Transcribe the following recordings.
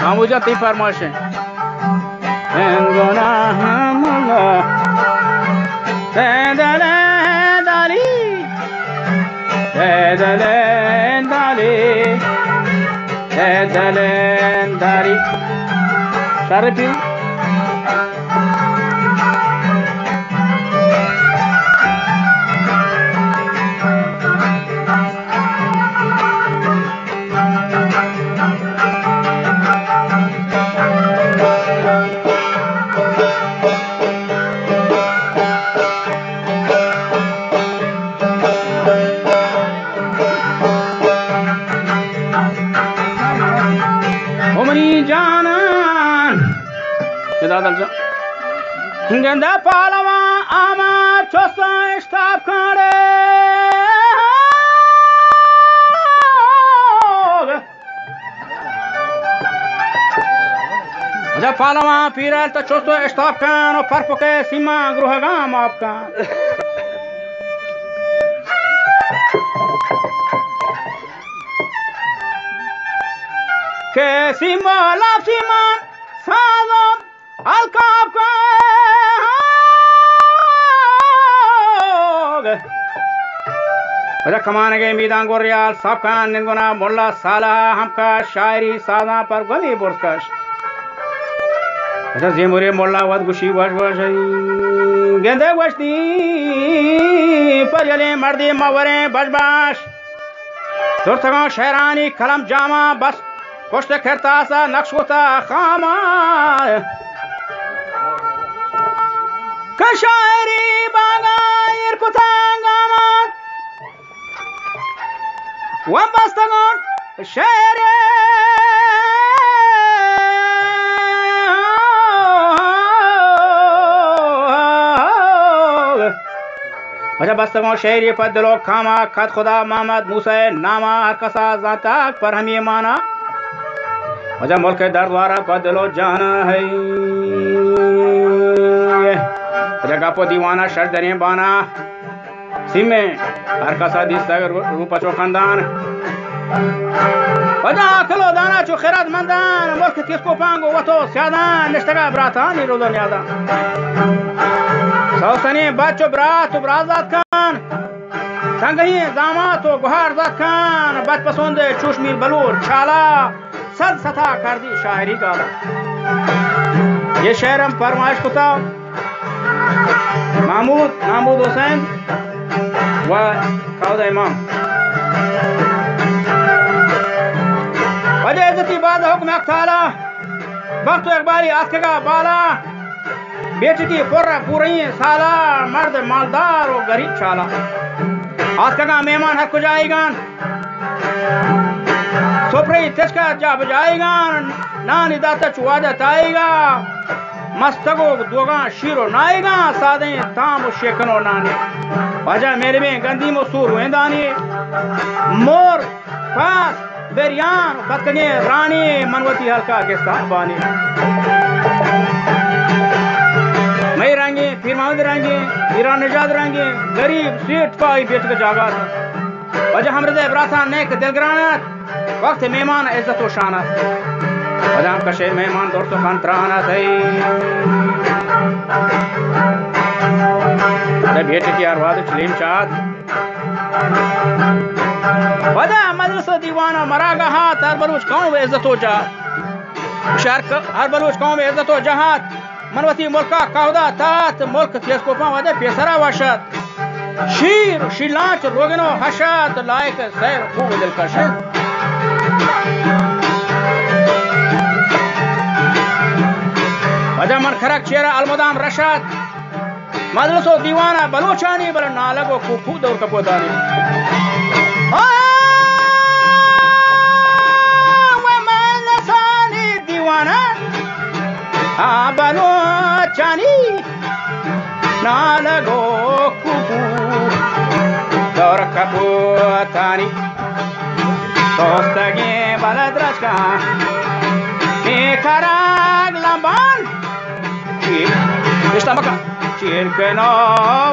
हाँ मुझे ती फरमाइश है Sharif Ganda palava ama chosa stop kare Aja palava piral ta chosa stop kan par poke sima gruhagam aapka Ke sima la sima sadam alkaap ka कमाने के मीदान गोरियाल सबका निगुना मुल्ला साला हमका शायरी सादा पर गली बुरकश अच्छा जेमुरे मुल्ला वद गुशी वश वश गेंदे वशती पर यले मर्दी मवरे बजबाश सुरतगा शहरानी कलम जामा बस पुष्ट खरता सा नक्शोता खामा कशायरी बागायर कुतांगामा Wambastangon shere Aja bastangon shere padlo kama khat khuda Muhammad Musa nama har kasa zata par hum ye mana Aja mulk dard wara padlo jana hai Aja gapo diwana shardane bana Simme har kasa distagar rupa cho khandan Wada kalo dana cho khairat mandan mulk kisko pango wato siadan nishtaga bratani rodan yadan Sausani bacho brat brazat kan Sangahi damat o guhar zat kan Bach pasonde chushmir balur chala sad sata kardi shahiri gala Ye shairam farmaish kuta Mahmud Hussain وقاعد امام وجه عزتی بعد حکم اقتالا وقت اقبالی آسکگا بالا بیٹی کی پوری سالا مرد مالدار و غریب چالا آسکگا مہمان ہر کجائے گان سپری تشکا جا بجائے گان نانی داتا چواجہ تائے گا مستگو دوگاں شیرو نائے گا سادیں تام و شیکنو نانے Aja mere में गंदी मसूर वेंदानी मोर पास बेरियान बतकने रानी मनवती हल्का के साबानी मैं रंगे फिर माउद रंगे ईरान नजाद रंगे गरीब स्वीट पाई बेट के जागा अजा हमरे दे ब्राथा नेक दिलग्रानत वक्त मेहमान इज्जत व शानत अजा हम कशे मेहमान दोस्तों खान त्राना थई भेट की आरवाद चलीम चाँद वदा मजलिस दीवाना मरागा हाथ हर बलूच कौम इज्जत हो जा शहर हर बलूच कौम इज्जत हो जहात मनवती मुल्का काउदा तात मुल्क तेज को पाव वदे पेसरा वशत शीर शिलाच रोगनो हशत लायक सैर खूब दिलकश वदा मन खरक चेहरा अलमुदाम रशत मजलिसो दीवाना बलोचानी बल नालगो कुकू दौर कपोदानी वमलसानी दीवाना बलोचानी नालगो कुकू दौर कपोदानी दोस्तगे बलद्रशका मेखराग लंबान इस्लामका Cirkeno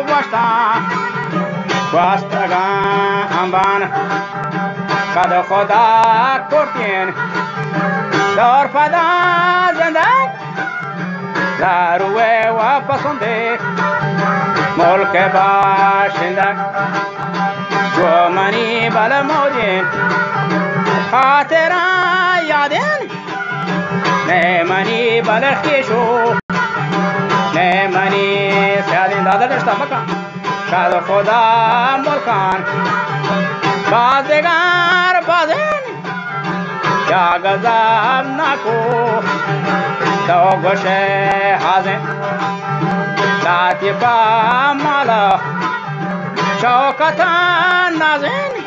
wasta Wastaga amban कद खुदा कुर्तीन दौर फदा जिंदग दारुए वापसंदे मुल्क बाशिंदा जो मनी बल मौजें खातिरा यादें ने मनी बल खिशो ने मनी स्यादें दादा रिश्ता मका कद खुदा मुल्कान बाज़ेगार बाज़ें या गज़ाब नाको तो गोशे हाज़ें लातिफा माला शौकता नाज़ें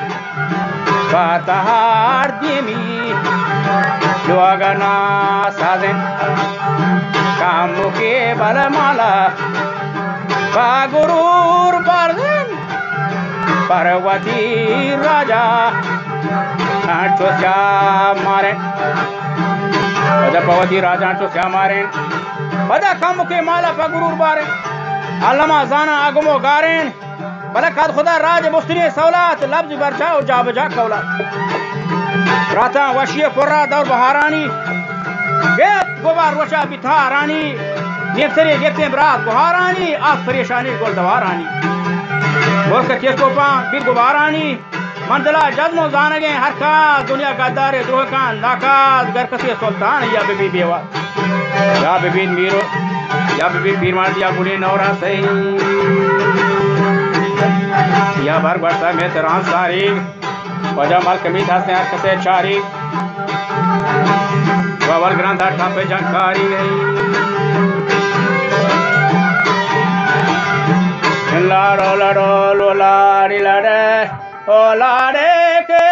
fatahar dimi luagana sazen kamu ke balamala bagurur barzen parwati raja antosya maren pada pawati raja antosya maren pada kamu ke mala bagurur baren allama zana agumo garen बला खाद खुदा राज मुस्तरी सौलात लफ्ज बरचा और जा बजा कौला राता वशिय पुर्रा दौर बहारानी गेत गोबार वशा बिथा रानी नेपसरे गेते बरात गुहारानी आस परेशानी गोल दवारानी बोल के केस कोपा भी गुबारानी मंदला जज्मो जानगे हर का दुनिया गद्दार द्रोह का नाकाज घर कसे सुल्तान या बेबी बेवा या बेबी मीरो या बेबी पीर मार दिया गुने नौरा सही या बार वर्षा में तेरान सारी वजह मल कमी था से कसे चारी बाबर ग्रंथ ठापे जानकारी गई लाडो लाडो लो लाडी लाडे ओ लाडे के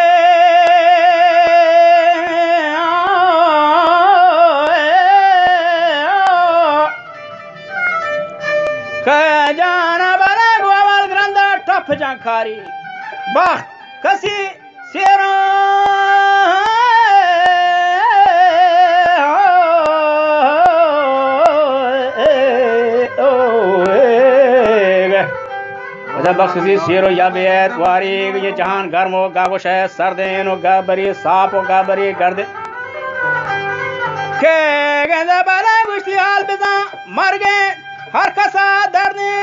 जाना जानकारी बाख कसी सेरा बख्शी शेरो या बेत वारी ये जहान गर्मो गागोश है सर्देनो गाबरी सापो गाबरी गर्दे के गंदा बाला गुश्ती हाल बिजा मर गए हर कसा दर्दे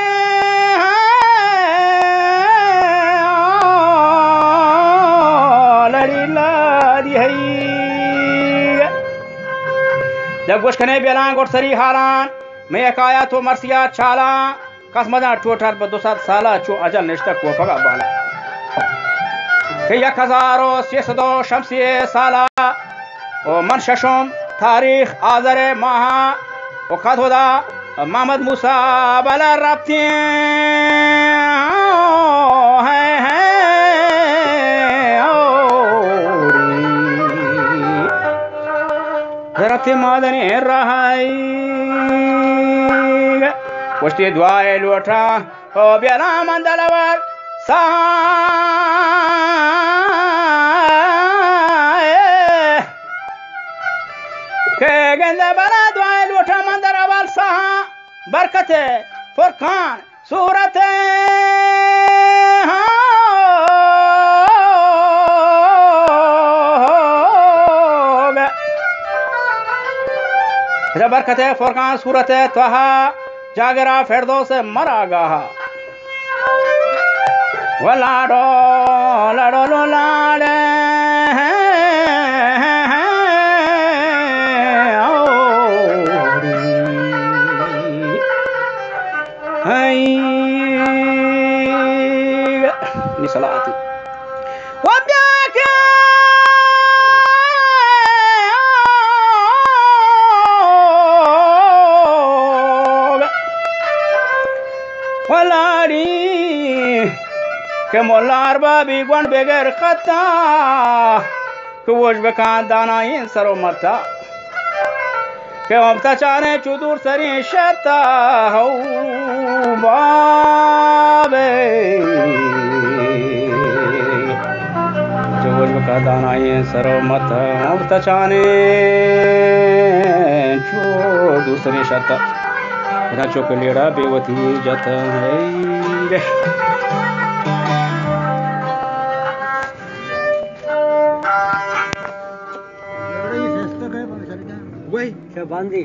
जब गोश खने बेलांग और सरी हालान मैं काया तो मरसिया चाला कसमदा टोटर पर 200 साला चो अजल निश्ता को पगा बाला के 1600 शमसिये साला ओ मन शशम तारीख आज़र माहा ओ खदोदा मोहम्मद मूसा बला रब्ते रब्ते मादने रहाई वस्ती दुआए लोटा ओ बेला मंदलवर सा के गंदा बला दुआए लोटा मंदलवर सा बरकते फुरकान सूरत बरकत फुरकान सूरत त्वहा जागरा फिरदौस मरागाहा वलाडो लाडो लो लाडे निसलाती के मोलार बाबी गुण बेगर खता के वोज बेकान दाना इन सरो मरता के ममता चाने चुदूर सरी शता हो बाबे जो वोज बेकान दाना इन सरो मरता ममता चाने चुदूर सरी शता राचो के लेड़ा बेवती जाता है भाई क्या बांधी